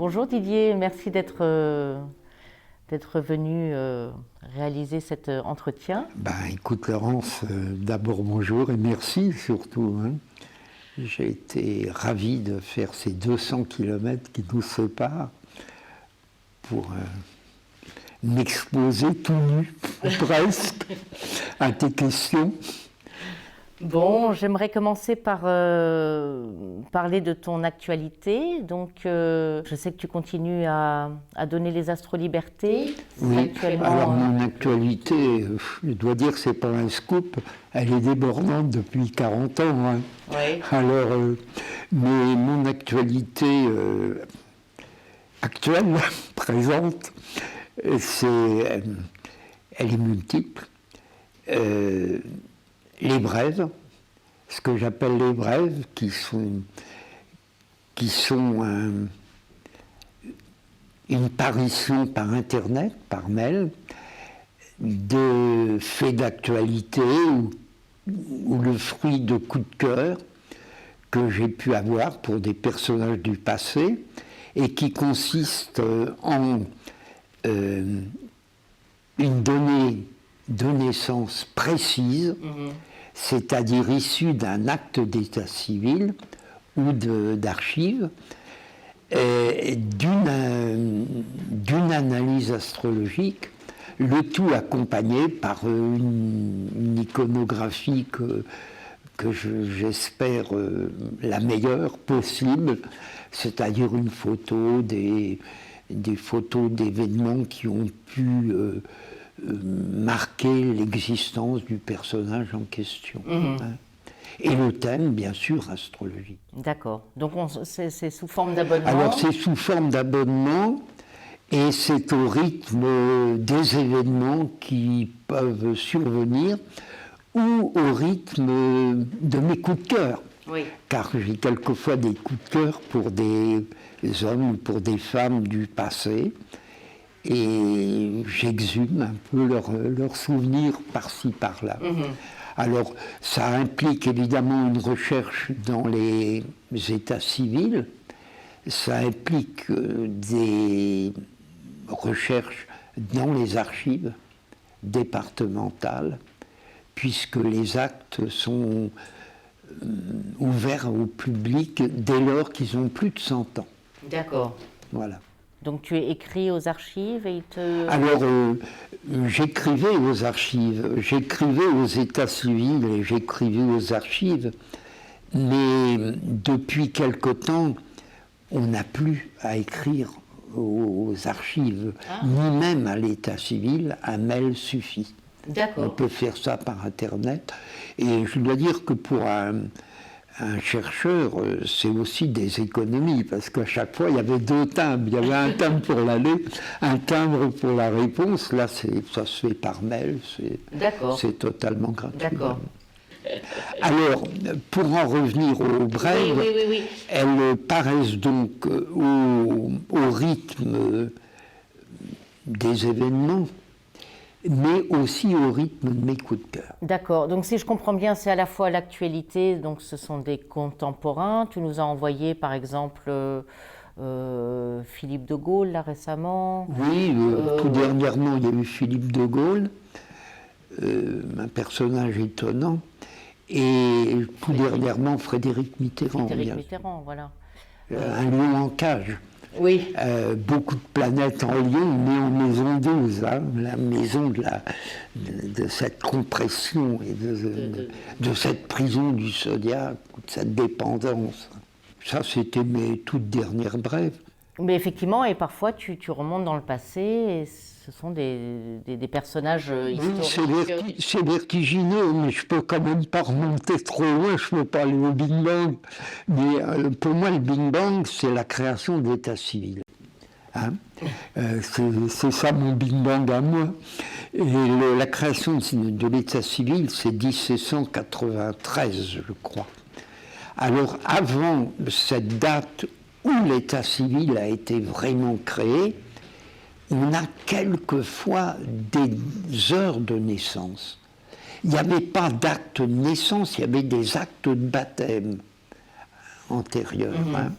Bonjour Didier, merci d'être venu réaliser cet entretien. Écoute Laurence, d'abord bonjour et merci surtout. J'ai été ravi de faire ces 200 kilomètres qui nous séparent pour m'exposer tout nu, presque, à tes questions. Bon, j'aimerais commencer par parler de ton actualité. Donc, je sais que tu continues à donner les Astrolibertés. Oui, alors mon actualité, je dois dire que c'est pas un scoop, elle est débordante depuis 40 ans. Oui. Alors, mais mon actualité actuelle, présente, elle est multiple. Les brèves, ce que j'appelle les brèves, qui sont une parution par Internet, par mail, de faits d'actualité ou le fruit de coups de cœur que j'ai pu avoir pour des personnages du passé et qui consistent en une donnée de naissance précise, c'est-à-dire issue d'un acte d'état civil ou d'archives, d'une analyse astrologique, le tout accompagné par une iconographie que j'espère la meilleure possible, c'est-à-dire une photo, des photos d'événements qui ont pu marquer l'existence du personnage en question. Et le thème, bien sûr, astrologie. D'accord. Donc, c'est sous forme d'abonnement. Alors, c'est sous forme d'abonnement et c'est au rythme des événements qui peuvent survenir ou au rythme de mes coups de cœur. Oui. Car j'ai quelquefois des coups de cœur pour des hommes ou pour des femmes du passé. Et j'exhume un peu leurs souvenirs par-ci, par-là. Alors, ça implique évidemment une recherche dans les états civils, ça implique des recherches dans les archives départementales, puisque les actes sont ouverts au public dès lors qu'ils ont plus de 100 ans. D'accord. Voilà. Donc tu es écrit aux archives et Alors, j'écrivais aux archives, j'écrivais aux états civils et j'écrivais aux archives, mais depuis quelque temps, on n'a plus à écrire aux archives, ni même à l'état civil, un mail suffit. D'accord. On peut faire ça par Internet, et je dois dire que pour un chercheur, c'est aussi des économies, parce qu'à chaque fois, il y avait deux timbres. Il y avait un timbre pour l'aller, un timbre pour la réponse. Là, ça se fait par mail, c'est totalement gratuit. D'accord. Alors, pour en revenir aux brèves, oui. elles paraissent donc au rythme des événements, mais aussi au rythme de mes coups de cœur. D'accord. Donc, si je comprends bien, c'est à la fois l'actualité, donc ce sont des contemporains. Tu nous as envoyé, par exemple, Philippe de Gaulle, là, récemment. Oui, tout dernièrement, il y a eu Philippe de Gaulle, un personnage étonnant, et tout dernièrement, Frédéric Mitterrand. Frédéric Mitterrand, voilà. Un lion en cage. Oui. Beaucoup de planètes en lion, mais en maison 12, la maison de cette compression et de cette prison du zodiaque, de cette dépendance. Ça, c'était mes toutes dernières brèves. Mais effectivement, et parfois tu remontes dans le passé, et ce sont des personnages historiques. Oui, c'est vertigineux, mais je peux quand même pas remonter trop loin, je peux pas aller au Big Bang. Mais pour moi, le Big Bang, c'est la création de l'État civil. C'est ça mon Big Bang à moi. Et la création de l'État civil, c'est 1793, je crois. Alors, avant cette date où l'État civil a été vraiment créé, on a quelquefois des heures de naissance. Il n'y avait pas d'acte de naissance, il y avait des actes de baptême. antérieure. Hein.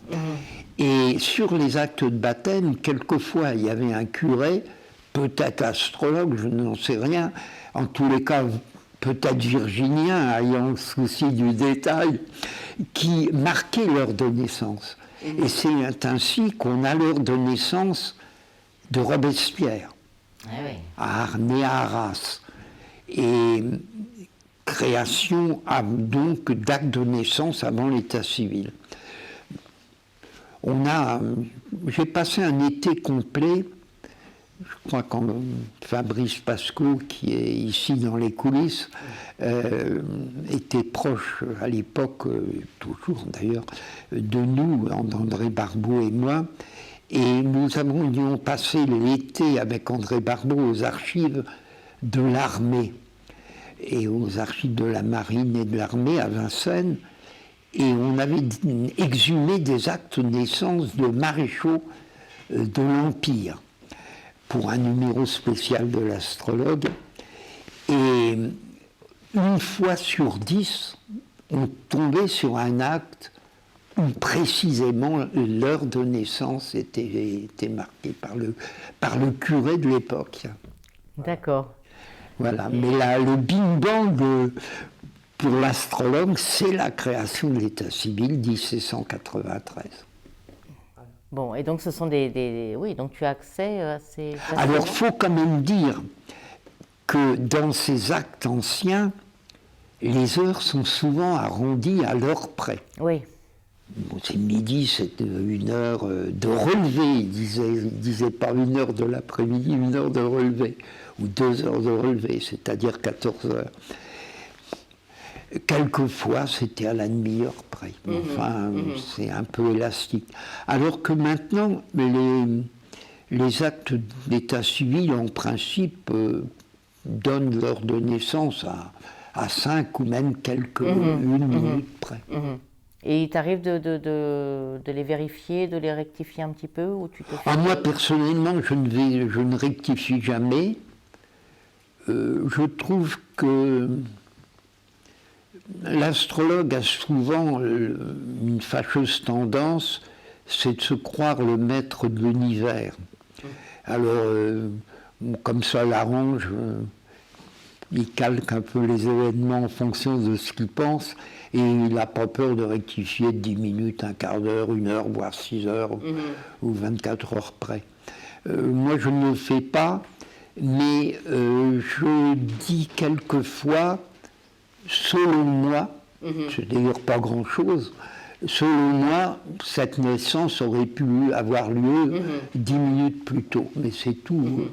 Et sur les actes de baptême, quelquefois, il y avait un curé, peut-être astrologue, je n'en sais rien, en tous les cas, peut-être virginien, ayant le souci du détail, qui marquait l'heure de naissance. Et c'est ainsi qu'on a l'heure de naissance de Robespierre, né à Arras. Et création donc d'actes de naissance avant l'état civil. J'ai passé un été complet, je crois que Fabrice Pascot, qui est ici dans les coulisses, était proche à l'époque, toujours d'ailleurs, de nous, André Barbeau et moi, et nous avions passé l'été avec André Barbeau aux archives de l'armée, et aux archives de la marine et de l'armée à Vincennes, et on avait exhumé des actes de naissance de maréchaux de l'Empire pour un numéro spécial de l'astrologue. Et une fois sur 10, on tombait sur un acte où précisément l'heure de naissance était marquée par le curé de l'époque. D'accord. Voilà, mais là, le Big Bang pour l'astrologue, c'est la création de l'état civil 1793. Bon, et donc ce sont oui, donc tu as accès à ces... Alors, il faut quand même dire que dans ces actes anciens, les heures sont souvent arrondies à l'heure près. Oui. Bon, c'est midi, c'est une heure de relevé, il disait pas une heure de l'après-midi, une heure de relevé, ou 2 heures de relevé, c'est-à-dire 14 heures. Quelquefois, c'était à la demi-heure près. Enfin, c'est un peu élastique. Alors que maintenant, les actes d'état civil, en principe, donnent l'heure de naissance à 5 ou même une minute près. Et il t'arrive de les vérifier, de les rectifier un petit peu, ou tu te fais... Moi, personnellement, je ne rectifie jamais. Je trouve que l'astrologue a souvent une fâcheuse tendance, c'est de se croire le maître de l'univers. Alors, comme ça l'arrange, il calque un peu les événements en fonction de ce qu'il pense, et il n'a pas peur de rectifier de 10 minutes, un quart d'heure, 1 heure, voire 6 heures, ou 24 heures près. Moi, je ne le fais pas, mais je dis quelquefois, selon moi, c'est d'ailleurs pas grand-chose, selon moi, cette naissance aurait pu avoir lieu 10 minutes plus tôt. Mais c'est tout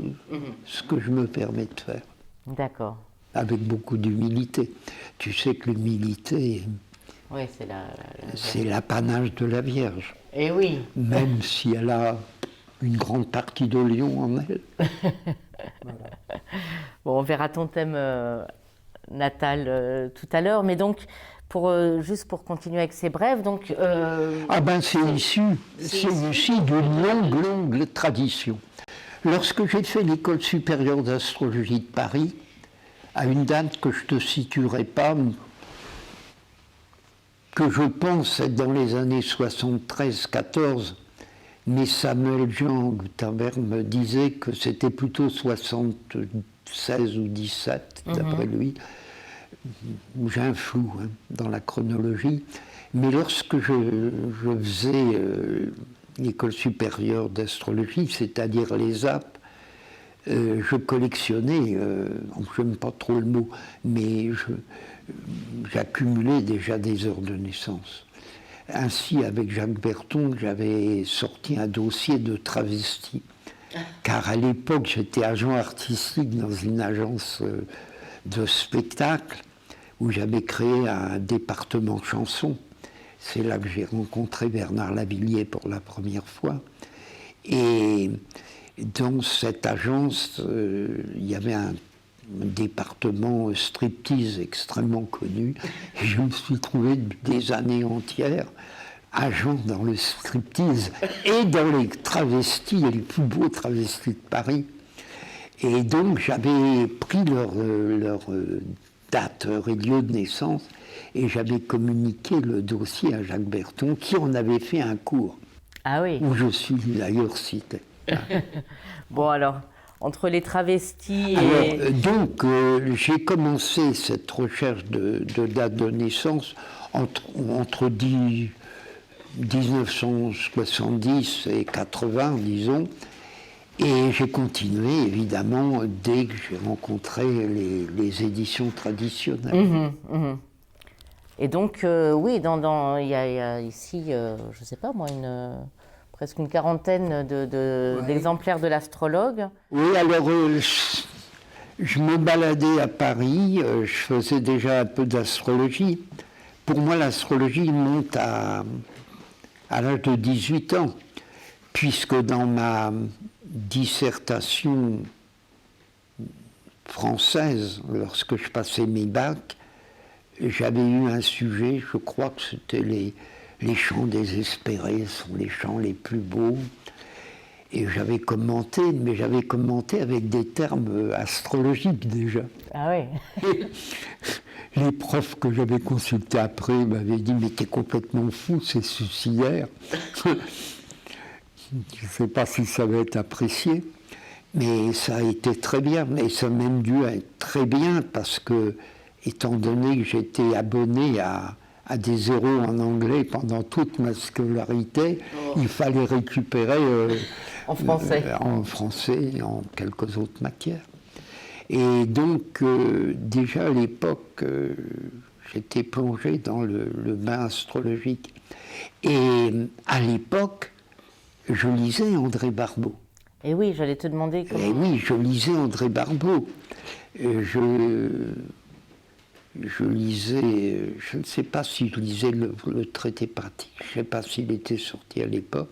ce que je me permets de faire. D'accord. Avec beaucoup d'humilité. Tu sais que l'humilité, oui, c'est l'apanage de la Vierge. Et oui. Même si elle a une grande partie de lion en elle. Voilà. Bon, on verra ton thème natal tout à l'heure, mais donc, juste pour continuer avec ces brèves, donc... c'est issu d'une longue tradition. Lorsque j'ai fait l'école supérieure d'astrologie de Paris, à une date que je ne te situerai pas, que je pense être dans les années 73-14, mais Samuel Jean Gutenberg me disait que c'était plutôt 76 ou 17, d'après lui. J'ai un flou dans la chronologie, mais lorsque je faisais l'école supérieure d'astrologie, c'est-à-dire les AP, je collectionnais, je n'aime pas trop le mot, mais j'accumulais déjà des heures de naissance. Ainsi, avec Jacques Berton, j'avais sorti un dossier de travesti. Car à l'époque, j'étais agent artistique dans une agence de spectacle où j'avais créé un département chanson. C'est là que j'ai rencontré Bernard Lavilliers pour la première fois. Et dans cette agence, il y avait un département striptease extrêmement connu. Et je me suis trouvé des années entières agent dans le striptease et dans les travestis, les plus beaux travestis de Paris. Et donc j'avais pris leur date, heure et lieu de naissance, et j'avais communiqué le dossier à Jacques Berton, qui en avait fait un cours, Ah oui. où je suis d'ailleurs cité. Bon alors, entre les travestis et... Alors, donc, j'ai commencé cette recherche de date de naissance entre 1970 et 80, disons, et j'ai continué, évidemment, dès que j'ai rencontré les éditions traditionnelles. Et donc, oui, il y a ici, je ne sais pas moi, presque une quarantaine d'exemplaires de l'astrologue. Oui, alors, je me baladais à Paris, je faisais déjà un peu d'astrologie. Pour moi, l'astrologie monte à l'âge de 18 ans, puisque dans ma dissertation française, lorsque je passais mes bacs, j'avais eu un sujet, je crois que c'était les chants désespérés sont les chants les plus beaux. Et j'avais commenté, mais j'avais commenté avec des termes astrologiques déjà. Ah oui. Les profs que j'avais consultés après m'avaient dit « mais t'es complètement fou, c'est suicidaire ». Je ne sais pas si ça va être apprécié, mais ça a été très bien. Et ça a même dû être très bien parce que, étant donné que j'étais abonné à des zéros en anglais pendant toute ma scolarité, il fallait récupérer en français et en quelques autres matières. Et donc, déjà à l'époque, j'étais plongé dans le bain astrologique. Et à l'époque, je lisais André Barbeau. Et oui, j'allais te demander comment... Et oui, je lisais André Barbeau. Je lisais, je ne sais pas si je lisais le traité pratique, je ne sais pas s'il était sorti à l'époque,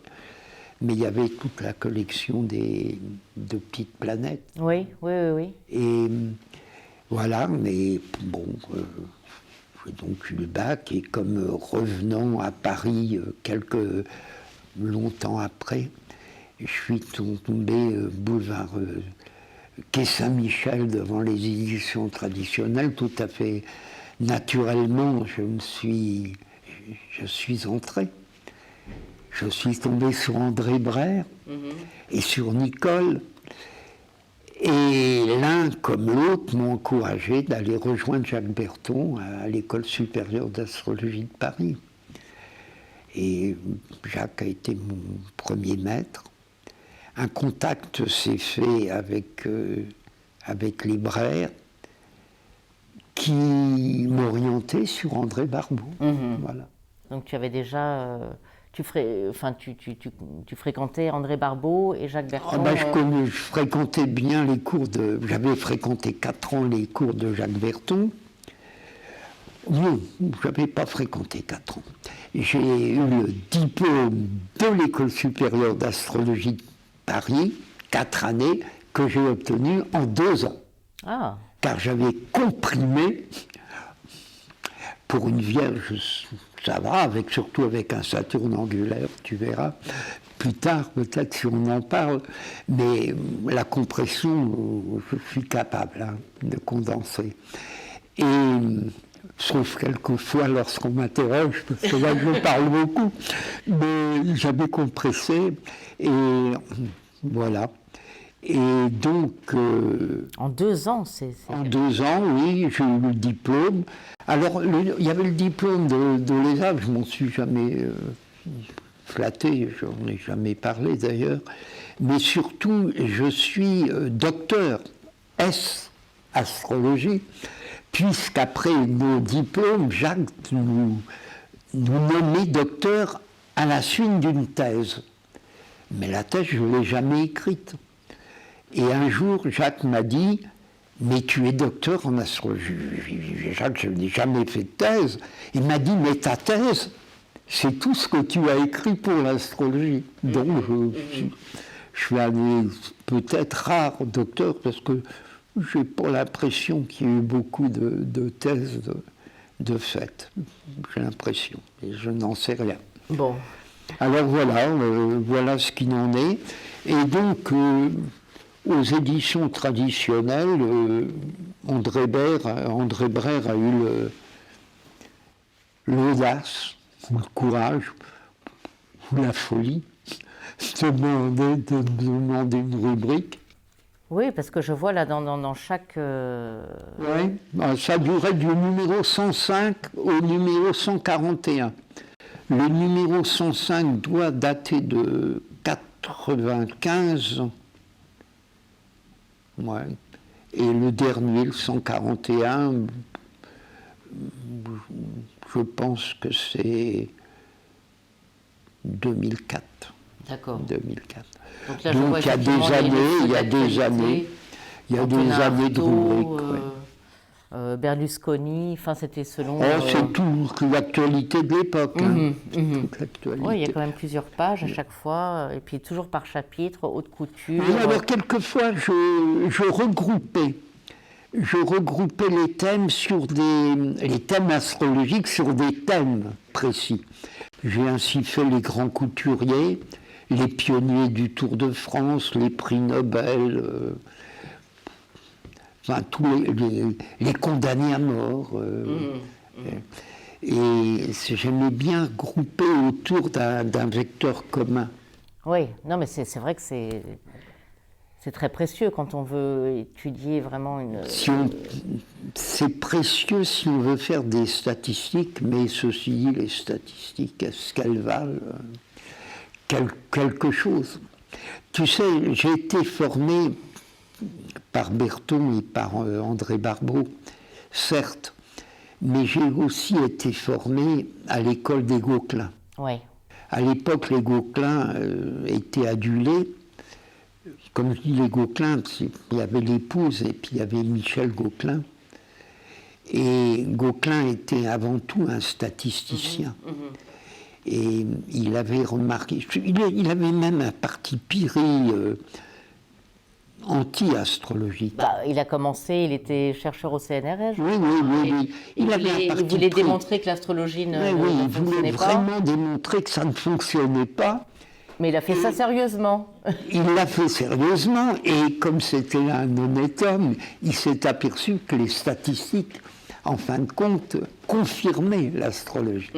mais il y avait toute la collection de petites planètes. Oui. Et voilà, mais bon, j'ai donc eu le bac, et comme revenant à Paris longtemps après, je suis tombé boulevard quai Saint-Michel devant les éditions traditionnelles, tout à fait naturellement, je suis entré. Je suis tombé sur André Brère et sur Nicole. Et l'un comme l'autre m'ont encouragé d'aller rejoindre Jacques Berton à l'École supérieure d'astrologie de Paris. Et Jacques a été mon premier maître. Un contact s'est fait avec les Brère qui m'orientait sur André Barbeau. Voilà. Donc tu avais déjà... tu fréquentais André Barbeau et Jacques Berton. Je fréquentais bien les cours j'avais fréquenté 4 ans les cours de Jacques Berton. Non, je n'avais pas fréquenté 4 ans. J'ai eu le diplôme de l'École supérieure d'astrologie de Paris, 4 années, que j'ai obtenu en 2 ans. Ah. Car j'avais comprimé pour une vierge, ça va, surtout avec un Saturne angulaire, tu verras. Plus tard, peut-être, si on en parle, mais la compression, je suis capable de condenser. Et sauf quelquefois lorsqu'on m'interroge, parce que là je parle beaucoup, mais j'avais compressé, et voilà. Et donc... en 2 ans, c'est... En 2 ans, oui, j'ai eu le diplôme. Alors, il y avait le diplôme de l'ESA, je m'en suis jamais flatté, je n'en ai jamais parlé d'ailleurs, mais surtout, je suis docteur S astrologie, puisqu'après nos diplômes, Jacques nous nommait docteur à la suite d'une thèse. Mais la thèse, je ne l'ai jamais écrite. Et un jour, Jacques m'a dit « Mais tu es docteur en astrologie ». Jacques, je n'ai jamais fait de thèse. Il m'a dit « Mais ta thèse, c'est tout ce que tu as écrit pour l'astrologie ». Donc, je suis allé peut-être rare docteur, parce que j'ai pas l'impression qu'il y ait eu beaucoup de thèses de fait. J'ai l'impression, et je n'en sais rien. Bon. Alors voilà, voilà ce qu'il en est. Et donc, aux éditions traditionnelles, André Brère a eu l'audace, ou le courage, ou la folie de demander une rubrique. Oui, parce que je vois là dans chaque... Oui, ça durait du numéro 105 au numéro 141. Le numéro 105 doit dater de 95. Ouais. Et le dernier, le 141, je pense que c'est 2004. D'accord. 2004. Donc là, Donc il y a des années, il y a des années de rubrique. Berlusconi, enfin c'était selon... C'est toute l'actualité de l'époque. Toute l'actualité. Oui, il y a quand même plusieurs pages à chaque fois, et puis toujours par chapitre, haute couture. Oui, alors quelquefois, je regroupais les thèmes les thèmes astrologiques sur des thèmes précis. J'ai ainsi fait les grands couturiers, les pionniers du Tour de France, les prix Nobel, enfin tous les condamnés à mort. Et j'aimais bien grouper autour d'un vecteur commun. Oui, non mais c'est vrai que c'est très précieux quand on veut étudier vraiment une... C'est précieux si on veut faire des statistiques, mais ceci dit, les statistiques, est-ce qu'elles valent quelque chose? Tu sais, j'ai été formé par Berton et par André Barbeau, certes, mais j'ai aussi été formé à l'école des Gauquelins. Oui. À l'époque, les Gauquelins étaient adulés. Comme je dis les Gauquelins, il y avait l'épouse et puis il y avait Michel Gauquelin. Et Gauquelin était avant tout un statisticien. Et il avait remarqué, il avait même un parti pris anti-astrologique. Il a commencé, il était chercheur au CNRS. Oui. Il voulait démontrer que l'astrologie ne fonctionnait pas. Il voulait vraiment démontrer que ça ne fonctionnait pas. Mais il a fait ça sérieusement. Il l'a fait sérieusement, et comme c'était un honnête homme, il s'est aperçu que les statistiques, en fin de compte, confirmaient l'astrologie.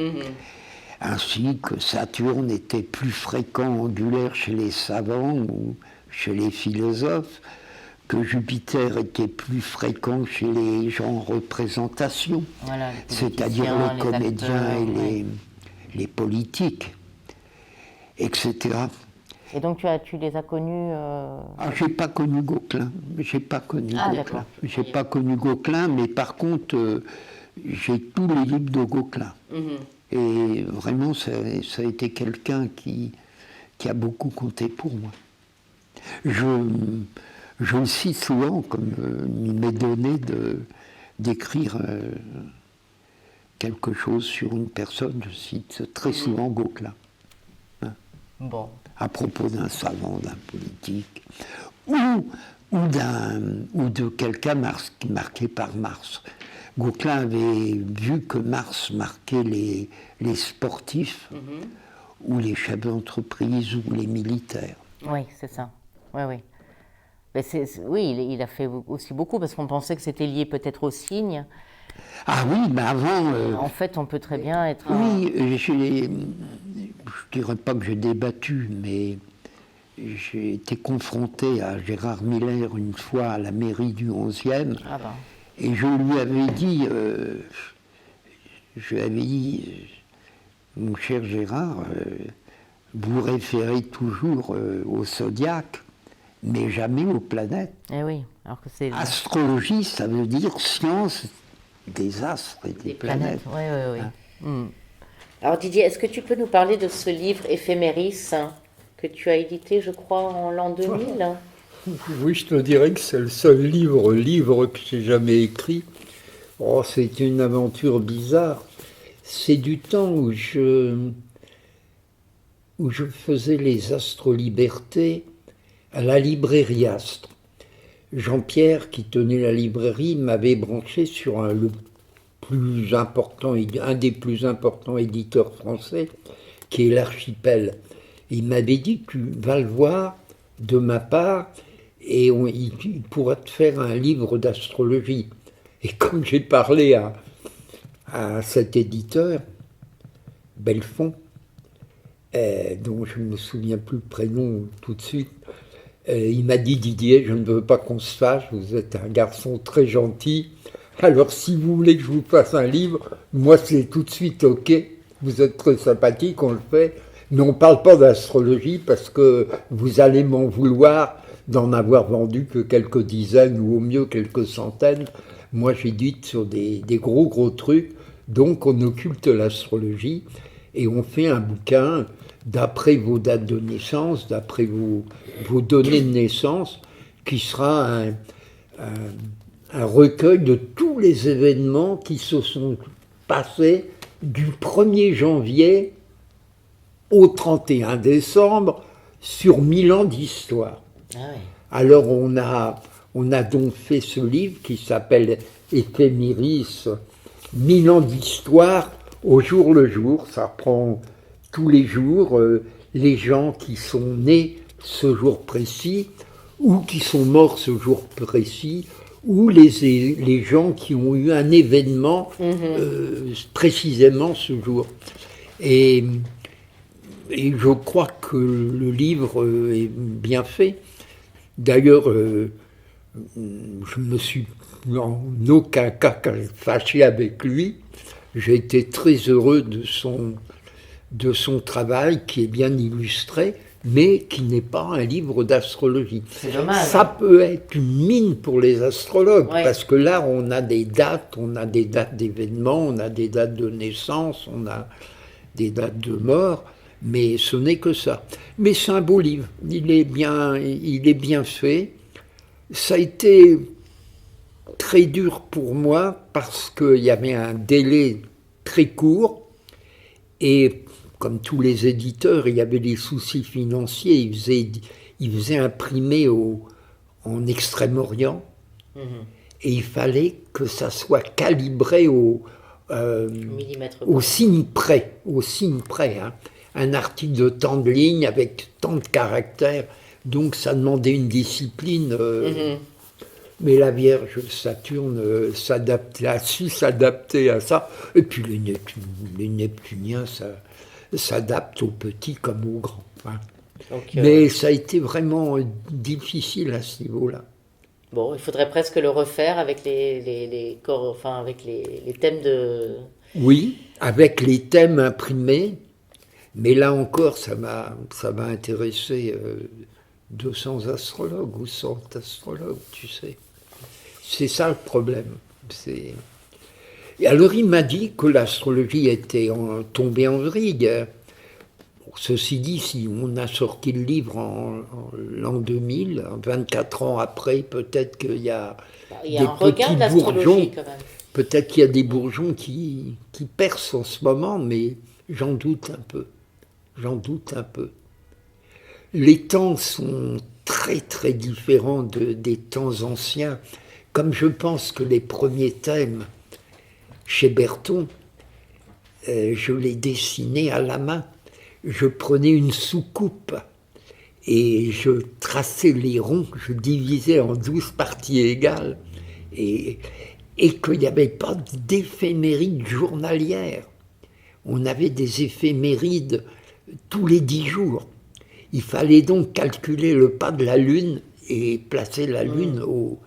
Ainsi que Saturne était plus fréquent angulaire chez les savants ou chez les philosophes, que Jupiter était plus fréquent chez les gens en représentation, voilà, c'est-à-dire les comédiens acteurs, et les politiques, etc. Et donc tu les as connus J'ai pas connu Gauquelin. J'ai pas connu D'accord. J'ai pas connu Gauquelin, mais par contre, j'ai tous les livres de Gauquelin. Et vraiment, ça a été quelqu'un qui a beaucoup compté pour moi. Je le cite souvent, comme il m'est donné d'écrire quelque chose sur une personne, je cite très souvent Gauquelin. Bon. À propos d'un savant, d'un politique, ou de quelqu'un marqué par Mars. Gauquelin avait vu que Mars marquait les sportifs, ou les chefs d'entreprise, ou les militaires. Oui, c'est ça. Oui. Mais il a fait aussi beaucoup, parce qu'on pensait que c'était lié peut-être au signe. Ah oui, mais avant... En fait, on peut très bien être... Oui, je ne dirais pas que j'ai débattu, mais j'ai été confronté à Gérard Miller une fois à la mairie du 11e, et je lui avais dit, mon cher Gérard, vous référez toujours au zodiaque, mais jamais aux planètes. Eh oui, alors que c'est... Astrologie, ça veut dire science des astres et des planètes. Oui. Alors Didier, est-ce que tu peux nous parler de ce livre Éphéméris que tu as édité, je crois, en l'an 2000 ? Oui, je te dirais que c'est le seul livre que j'ai jamais écrit. Oh, c'est une aventure bizarre. C'est du temps où je faisais les astrolibertés à la librairie Astre. Jean-Pierre, qui tenait la librairie, m'avait branché sur un des plus importants éditeurs français, qui est l'Archipel. Il m'avait dit, tu vas le voir de ma part, et il pourra te faire un livre d'astrologie. Et quand j'ai parlé à cet éditeur, Belfond, dont je ne me souviens plus le prénom tout de suite. Il m'a dit: Didier, je ne veux pas qu'on se fâche, vous êtes un garçon très gentil, alors si vous voulez que je vous fasse un livre, moi c'est tout de suite ok, vous êtes très sympathique, on le fait, mais on ne parle pas d'astrologie parce que vous allez m'en vouloir d'en avoir vendu que quelques dizaines ou au mieux quelques centaines. Moi j'édite sur des gros trucs, donc on occulte l'astrologie et on fait un bouquin d'après vos dates de naissance, d'après vos données de naissance, qui sera un recueil de tous les événements qui se sont passés du 1er janvier au 31 décembre sur 1000 ans d'histoire. Ah ouais. Alors on a donc fait ce livre qui s'appelle Éphéméris, 1000 ans d'histoire au jour le jour. Ça reprend tous les jours les gens qui sont nés ce jour précis ou qui sont morts ce jour précis ou les gens qui ont eu un événement précisément ce jour. Et je crois que le livre est bien fait. D'ailleurs, je me suis en aucun cas fâché avec lui. J'ai été très heureux de son travail qui est bien illustré, mais qui n'est pas un livre d'astrologie. C'est dommage. Ça peut être une mine pour les astrologues, Ouais. parce que là, on a des dates d'événements, on a des dates de naissance, on a des dates de mort, mais ce n'est que ça. Mais c'est un beau livre, il est bien fait. Ça a été très dur pour moi, parce qu'il y avait un délai très court, et comme tous les éditeurs, il y avait des soucis financiers, ils faisaient imprimer en Extrême-Orient, et il fallait que ça soit calibré au signe près, hein. Un article de tant de lignes avec tant de caractères, donc ça demandait une discipline. Mais la Vierge Saturne a su s'adapter à ça, et puis les Neptuniens s'adaptent aux petits comme aux grands. Hein. Donc, Mais ça a été vraiment difficile à ce niveau-là. bon, il faudrait presque le refaire avec les thèmes de... Oui, avec les thèmes imprimés, mais là encore, ça m'a intéressé 200 astrologues ou 100 astrologues, tu sais. C'est ça le problème. Et alors il m'a dit que l'astrologie était tombée en vrille. Ceci dit, si on a sorti le livre en l'an 2000, 24 ans après, peut-être qu'il y a Il y a des un regain de petits bourgeons, l'astrologie quand même. peut-être qu'il y a des bourgeons qui percent en ce moment, mais j'en doute un peu. Les temps sont très différents des temps anciens, comme je pense que les premiers thèmes chez Berton, je les dessinais à la main. Je prenais une soucoupe et je traçais les ronds, je divisais en 12 parties égales, et qu'il n'y avait pas d'éphémérides journalières. On avait des éphémérides tous les 10 jours. Il fallait donc calculer le pas de la Lune et placer la Lune au...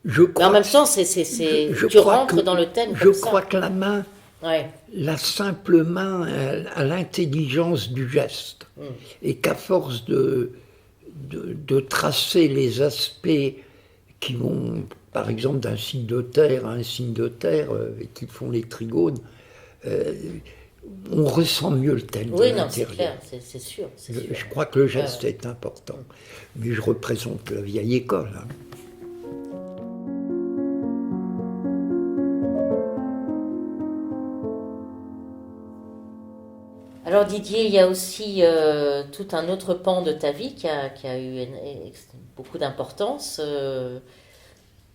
Mais en même temps, tu rentres dans le thème Je comme ça. crois que la main, Ouais. la simple main a l'intelligence du geste. Et qu'à force de tracer les aspects qui vont, par exemple, d'un signe de terre à un signe de terre, et qui font les trigones, on ressent mieux le thème de Oui, non, l'intérieur. c'est clair, c'est sûr. Je crois que le geste est important. Mais je représente la vieille école. Hein. Alors Didier, il y a aussi tout un autre pan de ta vie qui a eu beaucoup d'importance,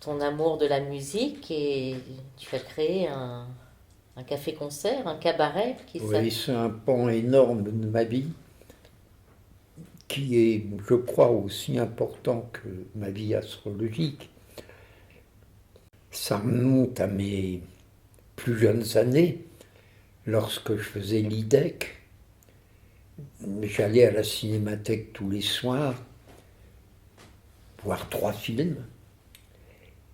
ton amour de la musique, et tu as créé un café-concert, un cabaret Oui, c'est un pan énorme de ma vie qui est, je crois, aussi important que ma vie astrologique. Ça remonte à mes plus jeunes années. lorsque je faisais l'IDEC, j'allais à la Cinémathèque tous les soirs, voir 3 films.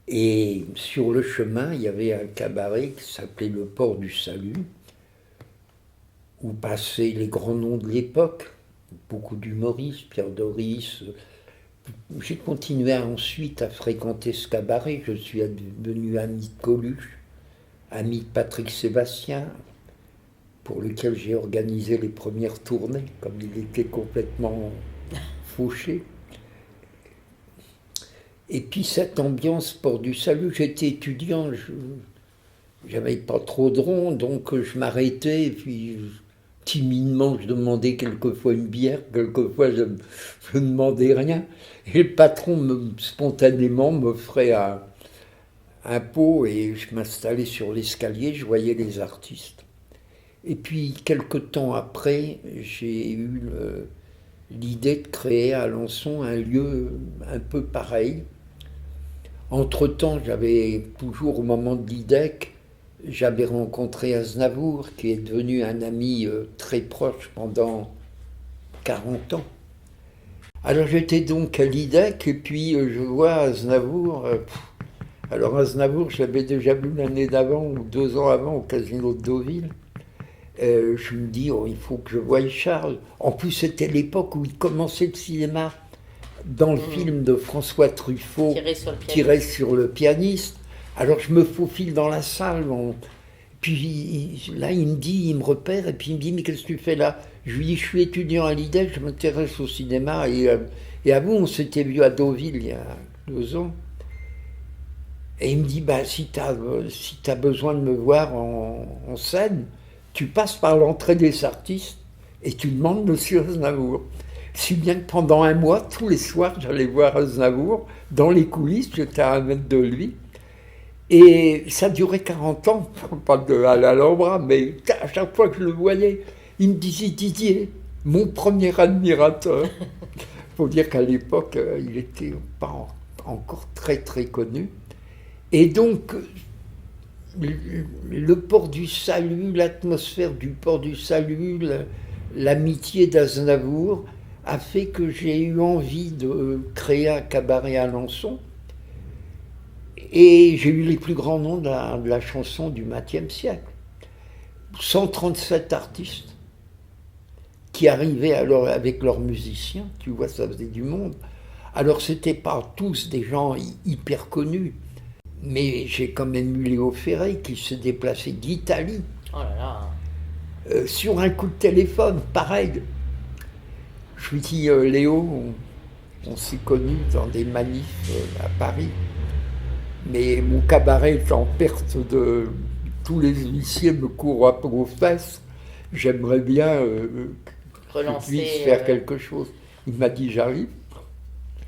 Et sur le chemin, il y avait un cabaret qui s'appelait le Port du Salut, où passaient les grands noms de l'époque, beaucoup d'humoristes, Pierre Doris. J'ai continué ensuite à fréquenter ce cabaret. Je suis devenu ami de Coluche, ami de Patrick Sébastien, pour lequel j'ai organisé les premières tournées, comme il était complètement fauché. Et puis cette ambiance Port du Salut, j'étais étudiant, j'avais pas trop de ronds, donc je m'arrêtais, et puis timidement je demandais quelquefois une bière, quelquefois je ne demandais rien. Et le patron spontanément m'offrait un pot et je m'installais sur l'escalier, je voyais les artistes. Et puis, quelque temps après, j'ai eu l'idée de créer à Alençon un lieu un peu pareil. Entre-temps, j'avais toujours, au moment de l'IDEC, j'avais rencontré Aznavour, qui est devenu un ami très proche pendant 40 ans. Alors j'étais donc à l'IDEC, et puis je vois Aznavour. Alors Aznavour, je l'avais déjà vu l'année d'avant, ou 2 ans avant, au Casino de Deauville. Je me dis, oh, il faut que je voie Charles. En plus, c'était l'époque où il commençait le cinéma dans le film de François Truffaut, Tiré sur le pianiste. Alors je me faufile dans la salle. Puis là, il me repère, et puis il me dit, mais qu'est-ce que tu fais là? Je lui dis, je suis étudiant à l'IDEC, je m'intéresse au cinéma. Et à vous, on s'était vu à Deauville il y a 2 ans. Et il me dit, bah, si t'as besoin de me voir en scène, tu passes par l'entrée des artistes et tu demandes Monsieur Aznavour. Si bien que pendant 1 mois, tous les soirs, j'allais voir Aznavour dans les coulisses, j'étais à 1 mètre de lui. Et ça durait 40 ans, pas à l'Alhambra, mais à chaque fois que je le voyais, il me disait, Didier, mon premier admirateur. Il faut dire qu'à l'époque, il n'était pas encore très très connu. Et donc, le Port du Salut, l'atmosphère du Port du Salut, l'amitié d'Aznavour a fait que j'ai eu envie de créer un cabaret à Alençon. Et j'ai eu les plus grands noms de la chanson du XXe siècle. 137 artistes qui arrivaient alors avec leurs musiciens, tu vois, ça faisait du monde. Alors c'était pas tous des gens hyper connus, mais j'ai quand même eu Léo Ferré qui se déplaçait d'Italie. Oh là là. Sur un coup de téléphone, pareil. Je lui dis, Léo, on s'est connus dans des manifs à Paris, mais mon cabaret est en perte de... Tous les huissiers me courent après aux fesses. J'aimerais bien que tu puisses faire quelque chose. Il m'a dit, j'arrive.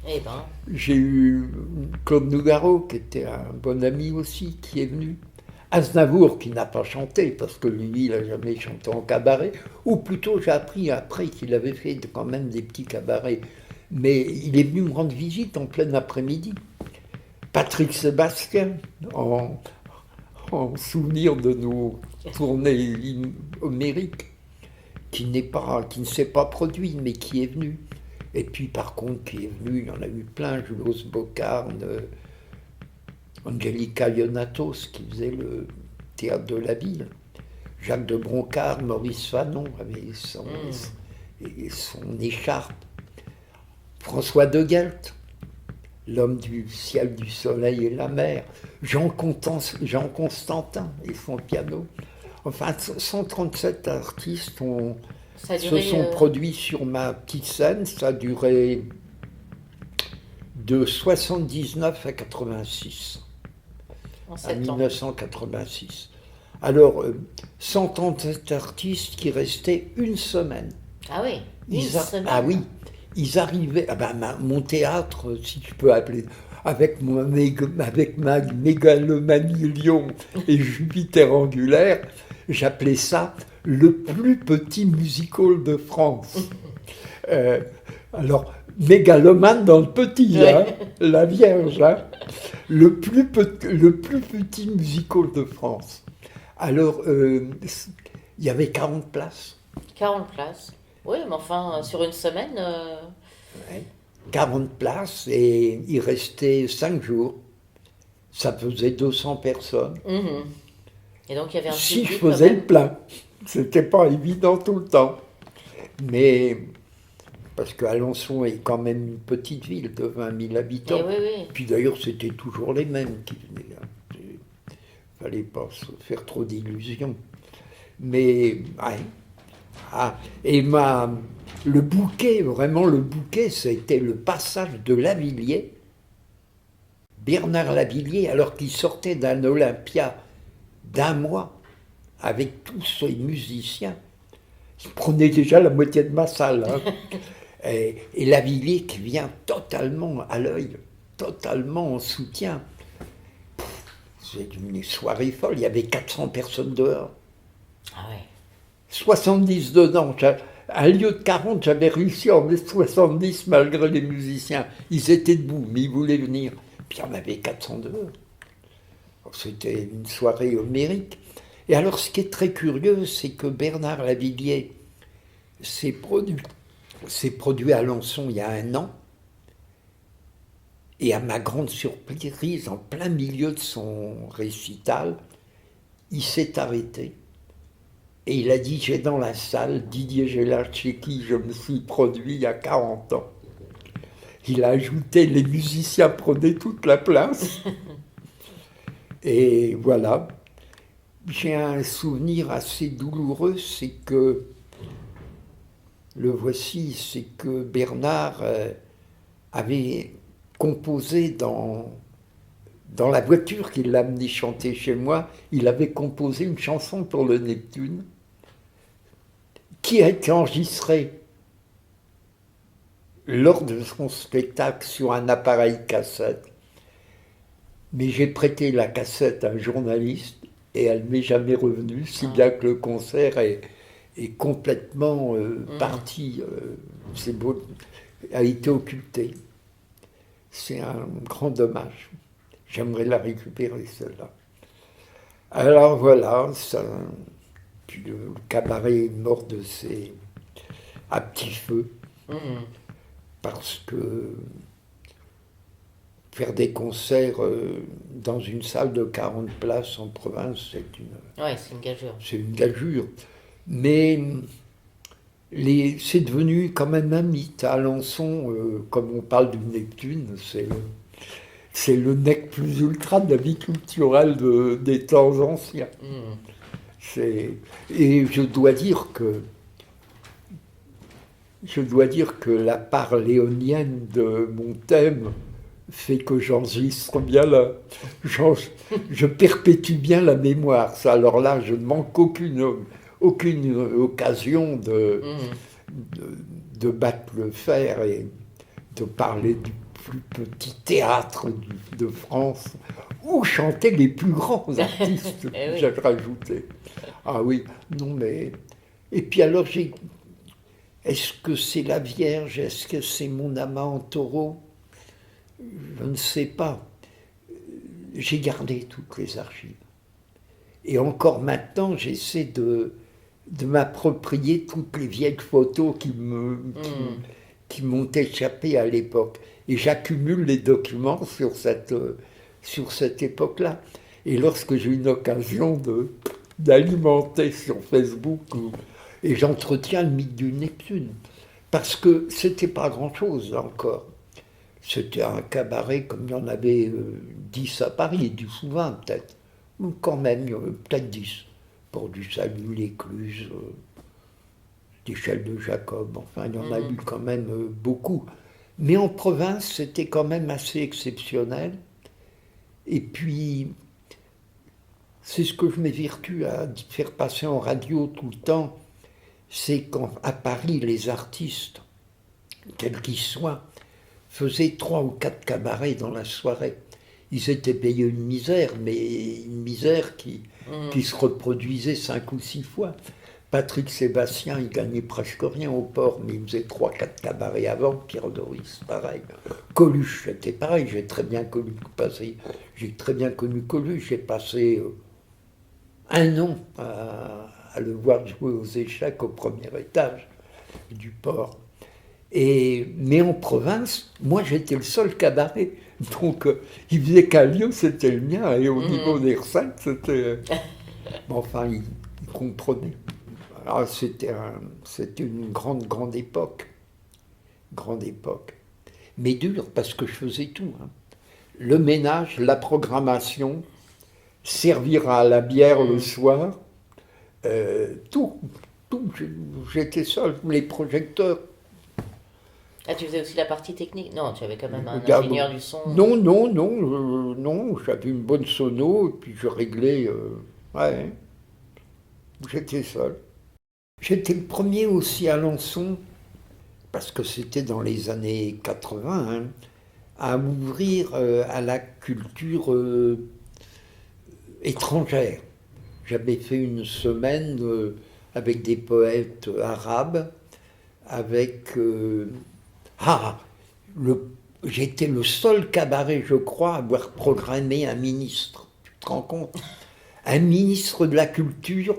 Eh ben. J'ai eu Claude Nougaro, qui était un bon ami aussi, qui est venu. Aznavour, qui n'a pas chanté, parce que lui, il n'a jamais chanté en cabaret. Ou plutôt, j'ai appris après qu'il avait fait quand même des petits cabarets. Mais il est venu me rendre visite en plein après-midi. Patrick Sébastien, en souvenir de nos tournées homériques, qui ne s'est pas produit, mais qui est venu. Et puis, par contre, qui est venu, il y en a eu plein, Julos Bocarne, Angelica Ionatos, qui faisait le théâtre de la ville, Jacques de Broncard, Maurice Fanon, avec son écharpe, François de Guelt, l'homme du ciel, du soleil et la mer, Jean Constantin et son piano. Enfin, 137 artistes se sont produits sur ma petite scène. Ça a duré de 79 à 86, à 1986. Alors, 137 artistes qui restaient 1 semaine. Ah oui, une semaine. Ah oui, ils arrivaient, mon théâtre, si tu peux appeler, avec ma mégalomanie Lion et Jupiter angulaire, j'appelais ça le plus petit musical de France. Alors, mégalomane dans le petit, hein, la Vierge, hein, le plus petit musical de France. Alors, Il y avait 40 places. 40 places. Oui, mais enfin, sur une semaine. Ouais. 40 places et il restait 5 jours. Ça faisait 200 personnes. Mhm. Et donc, il y avait un Si je public quand faisais le même. plein, c'était pas évident tout le temps. Mais parce qu'Alençon est quand même une petite ville de 20 000 Et habitants. oui, oui. Puis d'ailleurs, c'était toujours les mêmes qui venaient. Il fallait pas se faire trop d'illusions. Mais, ouais. Ah, et le bouquet, vraiment le bouquet, c'était le passage de Lavilliers, Bernard Lavilliers, alors qu'il sortait d'un Olympia d'un mois avec tous ses musiciens. Il prenait déjà la moitié de ma salle. Hein. Et Lavilliers qui vient totalement à l'œil, totalement en soutien. C'est une soirée folle, il y avait 400 personnes dehors. Ah ouais. 70 dedans. À un lieu de 40, j'avais réussi à en mettre 70 malgré les musiciens. Ils étaient debout, mais ils voulaient venir. Puis il y en avait 400 dehors. C'était une soirée homérique. Et alors, ce qui est très curieux, c'est que Bernard Lavilliers s'est produit à Alençon il y a 1 an. Et à ma grande surprise, en plein milieu de son récital, il s'est arrêté. Et il a dit, j'ai dans la salle Didier Gélard chez qui je me suis produit il y a 40 ans. Il a ajouté, les musiciens prenaient toute la place. Et voilà. J'ai un souvenir assez douloureux, c'est que, le voici, c'est que Bernard avait composé dans la voiture qu'il l'a amené chanter chez moi, il avait composé une chanson pour le Neptune qui a été enregistrée lors de son spectacle sur un appareil cassette. Mais j'ai prêté la cassette à un journaliste et elle ne m'est jamais revenue, si bien que le concert est complètement parti, c'est beau, a été occulté. C'est un grand dommage. J'aimerais la récupérer, celle-là. Alors voilà, puis le cabaret est mort à petit feu, parce que faire des concerts dans une salle de 40 places en province, c'est une gageure. C'est une gageure. Mais c'est devenu quand même un mythe. À Alençon, comme on parle du Neptune, c'est le nec plus ultra de la vie culturelle des temps anciens. Et je dois dire que la part léonienne de mon thème fait que j'enregistre bien je perpétue bien la mémoire. Ça, alors là, je ne manque aucune occasion de battre le fer et de parler du plus petit théâtre de France où chantaient les plus grands artistes, Eh oui. j'ai rajouté. Ah oui, non mais... Et puis alors, est-ce que c'est la Vierge? Est-ce que c'est mon amas en taureau? Je ne sais pas. J'ai gardé toutes les archives. Et encore maintenant, j'essaie de m'approprier toutes les vieilles photos qui m'ont échappé à l'époque. Et j'accumule les documents sur cette époque-là. Et lorsque j'ai une occasion d'alimenter sur Facebook, et j'entretiens le mythe du Neptune, parce que c'était pas grand-chose là encore. C'était un cabaret comme il y en avait 10 à Paris, 10 ou 20 peut-être. Quand même, peut-être 10. Pour du Salut, l'Écluse, l'Échelle de Jacob, enfin il y en a eu quand même beaucoup. Mais en province, c'était quand même assez exceptionnel. Et puis, c'est ce que je m'évertue à faire passer en radio tout le temps, c'est qu'à Paris, les artistes, quels qu'ils soient, faisaient 3 ou 4 cabarets dans la soirée. Ils étaient payés une misère, mais une misère qui se reproduisait 5 ou 6 fois. Patrick Sébastien, il gagnait presque rien au port, mais il faisait 3-4 cabarets avant. Pierre Doris, pareil. Coluche, c'était pareil, j'ai très bien connu Coluche. J'ai passé 1 an à le voir jouer aux échecs au premier étage du port. Mais en province, moi j'étais le seul cabaret. Donc il faisait qu'un lieu, c'était le mien. Et au niveau des recettes, c'était... Bon, enfin, il comprenait. Alors c'était une grande époque. Grande époque. Mais dur, parce que je faisais tout. Hein. Le ménage, la programmation, servir à la bière le soir, tout. J'étais seul, les projecteurs. Ah, tu faisais aussi la partie technique? Non, tu avais quand même un Regarde, ingénieur du son. non, j'avais une bonne sono, et puis je réglais. Ouais, j'étais seul. J'étais le premier aussi à Alençon, parce que c'était dans les années 80, hein, à m'ouvrir à la culture étrangère. J'avais fait une semaine avec des poètes arabes, avec... j'étais le seul cabaret, je crois, à avoir programmé un ministre. Tu te rends compte? Un ministre de la culture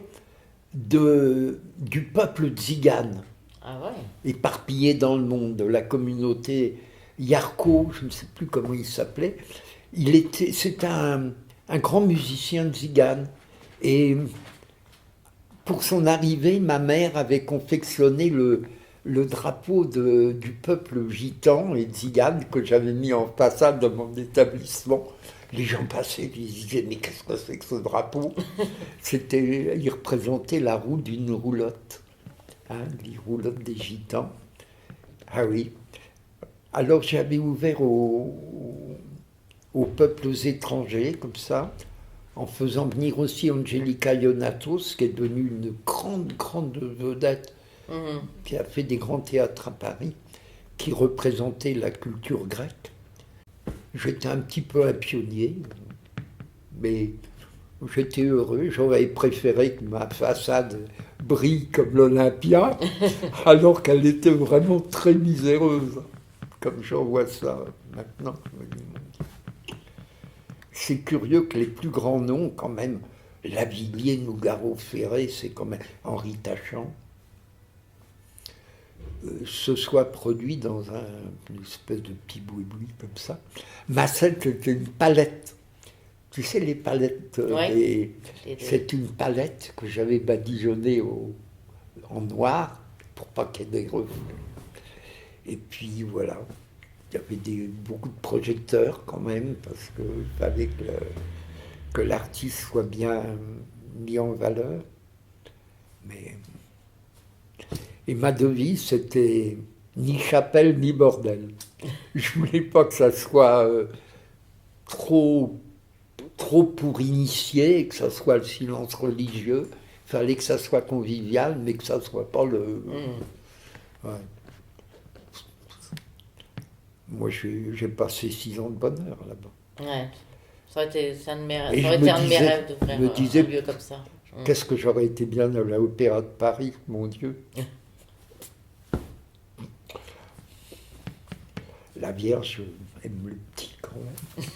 du peuple tzigane, Ah ouais. éparpillé dans le monde, de la communauté Yarko, je ne sais plus comment il s'appelait. C'était un grand musicien tzigane. Et pour son arrivée, ma mère avait confectionné le drapeau du peuple gitan et tzigane que j'avais mis en façade de mon établissement. Les gens passaient, ils disaient, mais qu'est-ce que c'est que ce drapeau? Il représentait la roue d'une roulotte, hein, les roulottes des gitans. Ah oui. Alors j'avais ouvert aux peuples étrangers, comme ça, en faisant venir aussi Angelica Ionatos, qui est devenue une grande vedette, qui a fait des grands théâtres à Paris, qui représentait la culture grecque. J'étais un petit peu un pionnier, mais j'étais heureux. J'aurais préféré que ma façade brille comme l'Olympia, alors qu'elle était vraiment très miséreuse, comme j'en vois ça maintenant. C'est curieux que les plus grands noms, quand même, Lavilliers, Nougaro-Ferré, c'est quand même Henri Tachant, se soit produit dans une espèce de petit boui-boui comme ça. Massette, c'était une palette. Tu sais, les palettes, c'est une palette que j'avais badigeonnée en noir pour pas qu'il y ait des reflets. Et puis voilà, il y avait beaucoup de projecteurs quand même, parce qu'il fallait que l'artiste soit bien mis en valeur. Et ma devise, c'était ni chapelle ni bordel. Je voulais pas que ça soit trop pour initier, que ça soit le silence religieux. Il fallait que ça soit convivial, mais que ça soit pas le... Ouais. Moi, j'ai passé 6 ans de bonheur là-bas. Ouais. Ça aurait été un de mes rêves d'ouvrir un lieu comme ça. Qu'est-ce que j'aurais été bien à l'Opéra de Paris, mon Dieu. La Vierge aime le petit quand même.